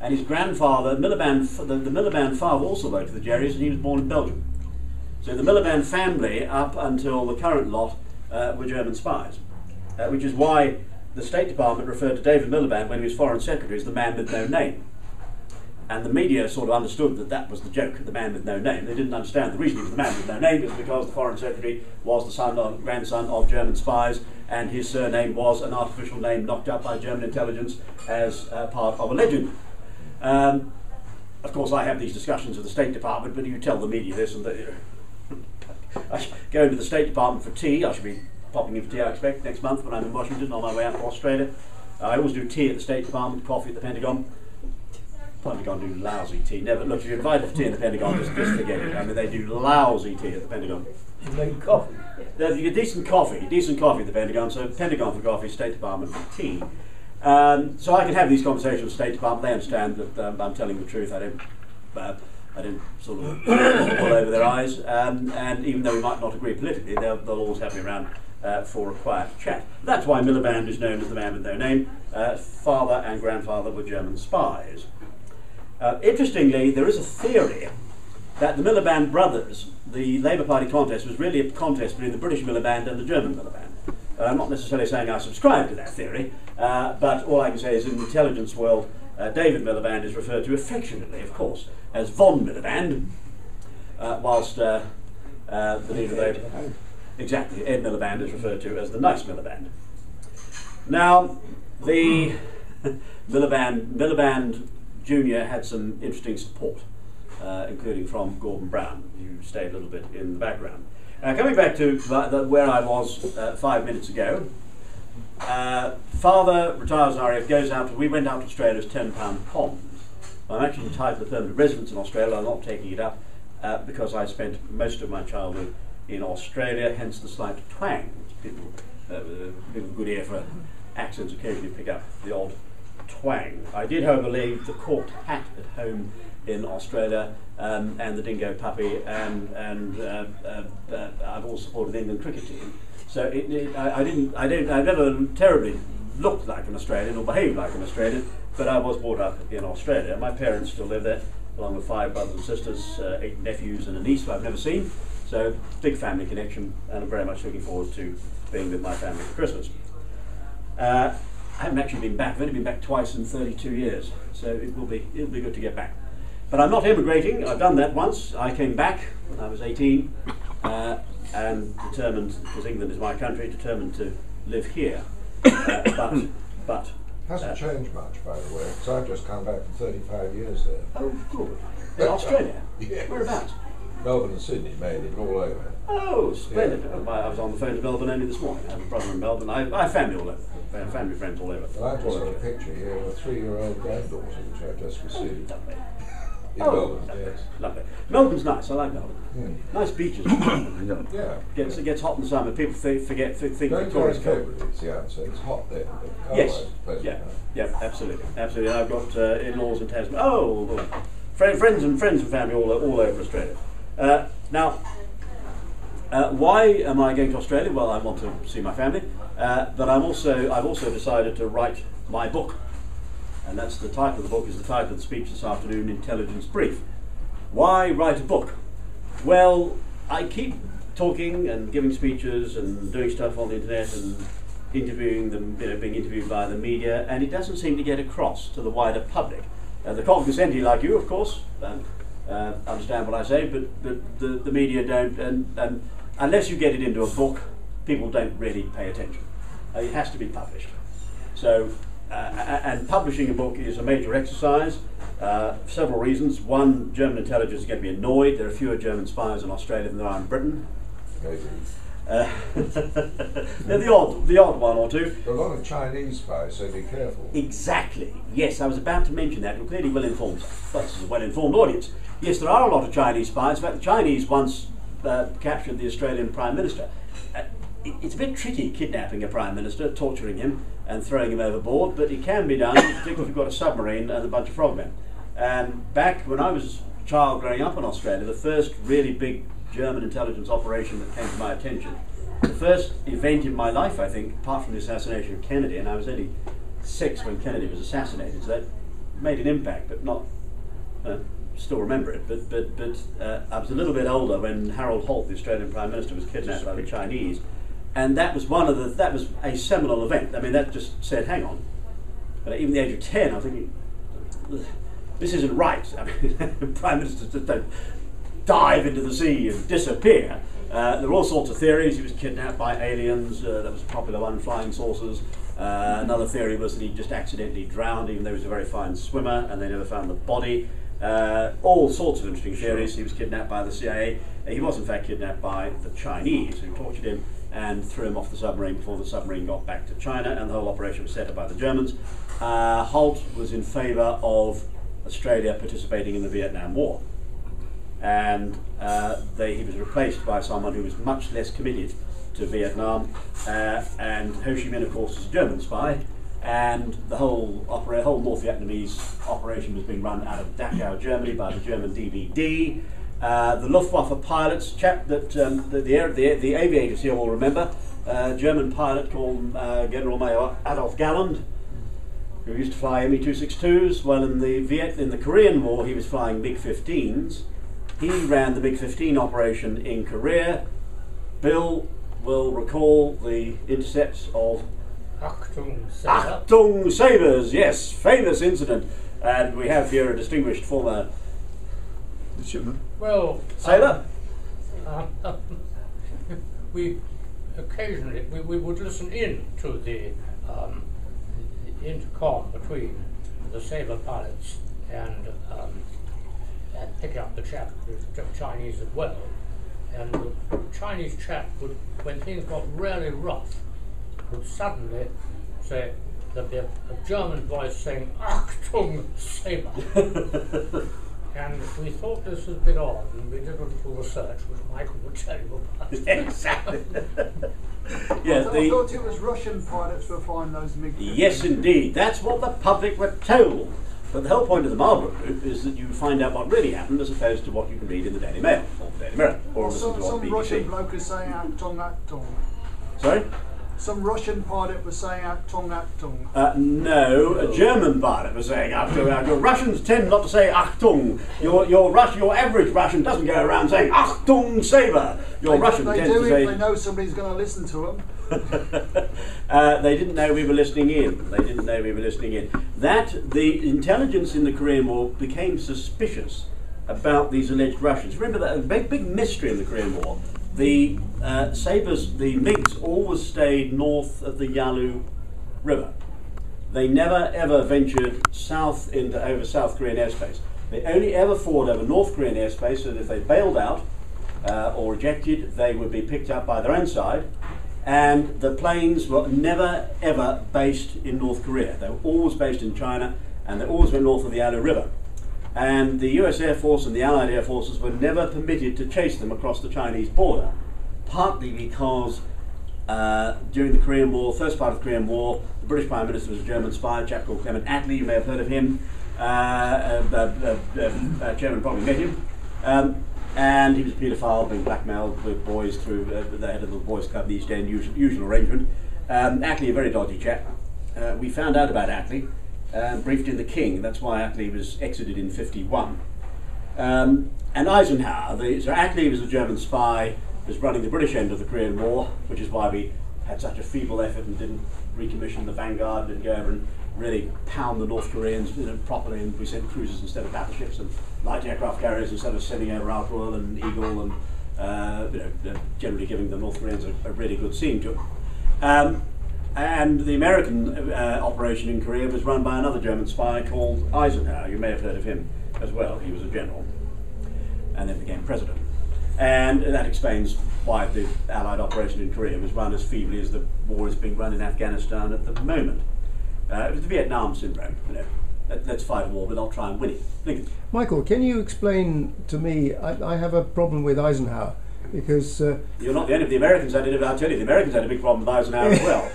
And his grandfather, the Miliband father also voted for the Jerrys, and he was born in Belgium. So the Miliband family, up until the current lot, were German spies, which is why the State Department referred to David Miliband when he was Foreign Secretary as the man with no name. And the media sort of understood that that was the joke, the man with no name. They didn't understand the reason he was the man with no name was because the Foreign Secretary was the grandson of German spies, and his surname was an artificial name knocked up by German intelligence as part of a legend. Of course, I have these discussions with the State Department, but you tell the media this and that. I go into the State Department for tea. I should be popping in for tea, I expect, next month when I'm in Washington on my way out to Australia. I always do tea at the State Department, coffee at the Pentagon. Pentagon do lousy tea. Never look. If you're invited for tea in the Pentagon, just forget it. I mean, they do lousy tea at the Pentagon. You make coffee. You get decent coffee at the Pentagon. So Pentagon for coffee, State Department for tea. So I can have these conversations with the State Department. They understand that I'm telling the truth. I don't sort of pull over their eyes. And even though we might not agree politically, they'll always have me around for a quiet chat. That's why Miliband is known as the man with no name. Father and grandfather were German spies. Interestingly, there is a theory that the Miliband brothers, the Labour Party contest, was really a contest between the British Miliband and the German Miliband. I'm not necessarily saying I subscribe to that theory, but all I can say is in the intelligence world, David Miliband is referred to affectionately, of course, as von Miliband, whilst the leader of Labour, exactly, Ed Miliband is referred to as the nice Miliband. Now, the Miliband Jr. had some interesting support, including from Gordon Brown, who stayed a little bit in the background. Coming back to where I was 5 minutes ago, father retires RAF, goes out. We went out to Australia as £10 ponds. I'm actually entitled to permanent residence in Australia. I'm not taking it up because I spent most of my childhood in Australia, hence the slight twang. People with good ear for accents occasionally pick up the odd twang. I did, however, leave the corked hat at home in Australia, and the dingo puppy, and I've also supported the England cricket team. So I never terribly looked like an Australian or behaved like an Australian, but I was brought up in Australia. My parents still live there, along with 5 brothers and sisters, 8 nephews and a niece who I've never seen. So big family connection, and I'm very much looking forward to being with my family for Christmas. I haven't actually been back. I've only been back twice in 32 years, so it'll be good to get back. But I'm not immigrating. I've done that once. I came back when I was 18 and determined, because England is my country, determined to live here. But hasn't changed much, by the way, because I've just come back from 35 years there. Oh, good. In Australia? Yes. Whereabouts? Melbourne and Sydney, mainly, but all over. Oh, splendid. Yeah. I was on the phone to Melbourne only this morning. I have a brother in Melbourne. I have family all over. I have family friends all over. Well, I've just got a picture here of a 3-year-old granddaughter, which I've just received. Lovely. In Melbourne, yes. Lovely. Melbourne's nice. I like Melbourne. Nice beaches. Yeah. It gets hot in the summer. People think Don't Victoria's go cold. February, it's the answer. It's hot then, but Yes. otherwise it's pleasant. Yeah. Yeah. Absolutely. Absolutely. I've got in-laws in Tasmania. Oh, friends and family all over Australia. Now, why am I going to Australia? Well, I want to see my family, but I've also decided to write my book, and that's the title of the book. Is the title of the speech this afternoon, Intelligence Brief. Why write a book? Well, I keep talking and giving speeches and doing stuff on the internet and interviewing them, being interviewed by the media, and it doesn't seem to get across to the wider public. The cognoscenti like you, of course, understand what I say, but the media don't, and unless you get it into a book, people don't really pay attention. It has to be published. So, and publishing a book is a major exercise for several reasons. One, German intelligence is going to be annoyed. There are fewer German spies in Australia than there are in Britain. Maybe. The odd one or two. There are a lot of Chinese spies, so be careful. Exactly. Yes, I was about to mention that. You're clearly well informed. Well, this is a well-informed audience. Yes, there are a lot of Chinese spies. In fact, the Chinese once captured the Australian Prime Minister. It's a bit tricky kidnapping a Prime Minister, torturing him and throwing him overboard, but it can be done, particularly if you've got a submarine and a bunch of frogmen. And back when I was a child growing up in Australia, the first really big German intelligence operation that came to my attention, the first event in my life, I think, apart from the assassination of Kennedy, and I was only 6 when Kennedy was assassinated, so that made an impact, but not. Still remember it, but I was a little bit older when Harold Holt, the Australian Prime Minister, was kidnapped by the Chinese, and that was that was a seminal event. I mean, that just said, hang on. But even at the age of 10, I was thinking, this isn't right. I mean, Prime Ministers just don't dive into the sea and disappear. There were all sorts of theories. He was kidnapped by aliens. That was a popular one, flying saucers. Another theory was that he just accidentally drowned, even though he was a very fine swimmer, and they never found the body. All sorts of interesting theories. He was kidnapped by the CIA. He was in fact kidnapped by the Chinese, who tortured him and threw him off the submarine before the submarine got back to China, and the whole operation was set up by the Germans. Holt was in favour of Australia participating in the Vietnam War, and he was replaced by someone who was much less committed to Vietnam, and Ho Chi Minh, of course, was a German spy. And the whole North Vietnamese operation was being run out of Beckhough, Germany, by the German DVD. The Luftwaffe pilots, chap that the aviators here will remember, German pilot called General Major Adolf Galland, who used to fly Me-262s. Well, in the Korean War, he was flying MiG-15s. He ran the MiG-15 operation in Korea. Bill will recall the intercepts of Achtung Sabres, yes, famous incident. And we have here a distinguished former sailor. We occasionally we would listen in to the intercom between the sabre pilots and pick up the Chinese as well. And the Chinese chap would, when things got really rough, would suddenly say, there'd be a German voice saying, Achtung Sabre. And we thought this was a bit odd, and we did a little research, which Michael would tell you about. Exactly. Yeah, I thought it was Russian pilots were flying those MiG-15s. Yes, indeed. That's what the public were told. But the whole point of the Marlborough Group is that you find out what really happened as opposed to what you can read in the Daily Mail, or the Daily Mirror, or listen to on Some BBC. Russian bloke is saying Achtung, Achtung. Sorry? Some Russian pilot was saying Achtung, Achtung. No, a German pilot was saying Achtung, Achtung. Russians tend not to say Achtung. Your average Russian doesn't go around saying Achtung Sabre. Russian they tends do to if say. they know somebody's going to listen to them. They didn't know we were listening in. That the intelligence in the Korean War became suspicious about these alleged Russians. Remember that big mystery in the Korean War. The Sabres, the MiGs, always stayed north of the Yalu River. They never ever ventured south over South Korean airspace. They only ever fought over North Korean airspace, and if they bailed out or ejected, they would be picked up by their own side. And the planes were never ever based in North Korea. They were always based in China, and they always went north of the Yalu River. And the US Air Force and the Allied Air Forces were never permitted to chase them across the Chinese border, partly because during the Korean War, first part of the Korean War, the British Prime Minister was a German spy, a chap called Clement Attlee. You may have heard of him. Chairman probably met him. And he was a paedophile, being blackmailed with boys through, they had a little boys club in the East End, usual arrangement. Attlee, a very dodgy chap. We found out about Attlee, briefed in the King. That's why Attlee was exited in 1951. And Eisenhower, so Attlee was a German spy, was running the British end of the Korean War, which is why we had such a feeble effort and didn't recommission the Vanguard, didn't go over and really pound the North Koreans properly, and we sent cruisers instead of battleships and light aircraft carriers instead of sending over Ark Royal and Eagle, and generally giving the North Koreans a really good scene to it. And the American operation in Korea was run by another German spy called Eisenhower. You may have heard of him as well. He was a general and then became president. And that explains why the Allied operation in Korea was run as feebly as the war is being run in Afghanistan at the moment. It was the Vietnam syndrome. Let's fight a war, but I'll try and win it. Lincoln. Michael, can you explain to me, I have a problem with Eisenhower, because... You're not the only of the Americans had it, I'll tell you, the Americans had a big problem with Eisenhower as well.